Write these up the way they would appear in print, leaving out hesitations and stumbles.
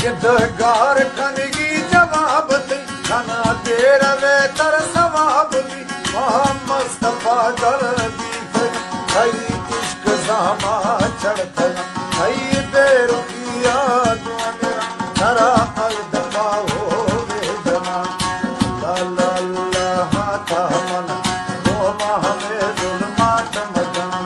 गिदगार खनगी जवाब दी खाना तेरा वे तर सवाब दी मुस्तफा दर्दी हई इश्क सामा चढ़ते हई बेरुखिया नरा अर्दमा हो वेदना ला ला ला हाथा मन वो हमें जुल्मात मदना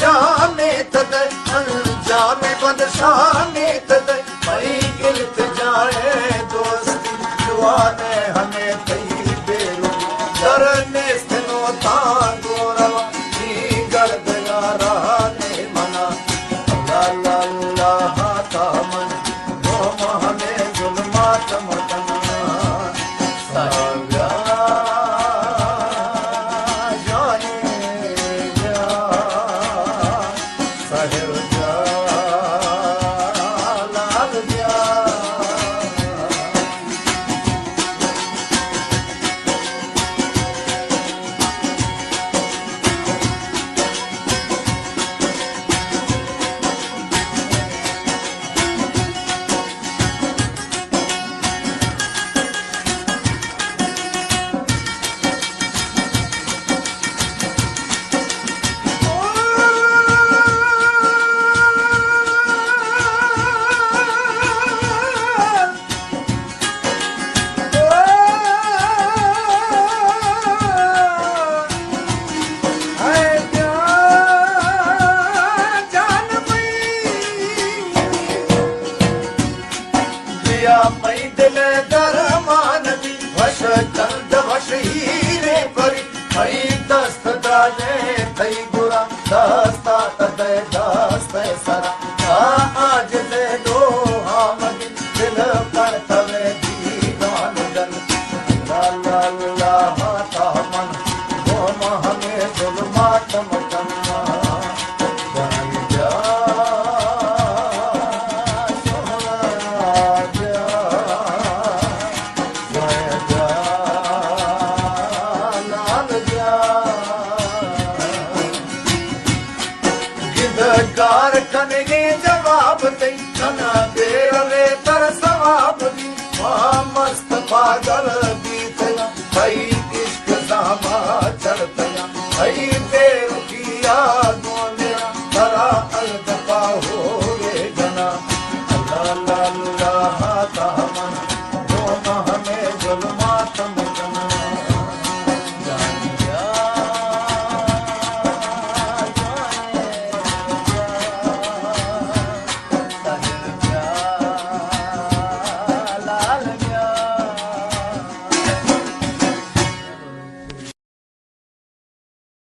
जाने तद अंजाम बदशाने तद मई गिरत जाए दोस्ती दुआ ने हमें कई बेरो डरने स्थिनो तांगोरवा नी गर्दगारा ने मना अल्लाह अल्लाह तामन मोम हमें जुल्मात मतना साया मई दिल दरमान दी वश चंद वश हीरे परी मई दस्त दाने थई गुरा दस्ता तदे दस्त सरा आज ले दो हमद दिल पर तवे दीवान गन ला ला तामन गोम हमें जुल्मात मतना कार कनगे जवाब दई कना देर वे तर सवाब दी मस्त पागल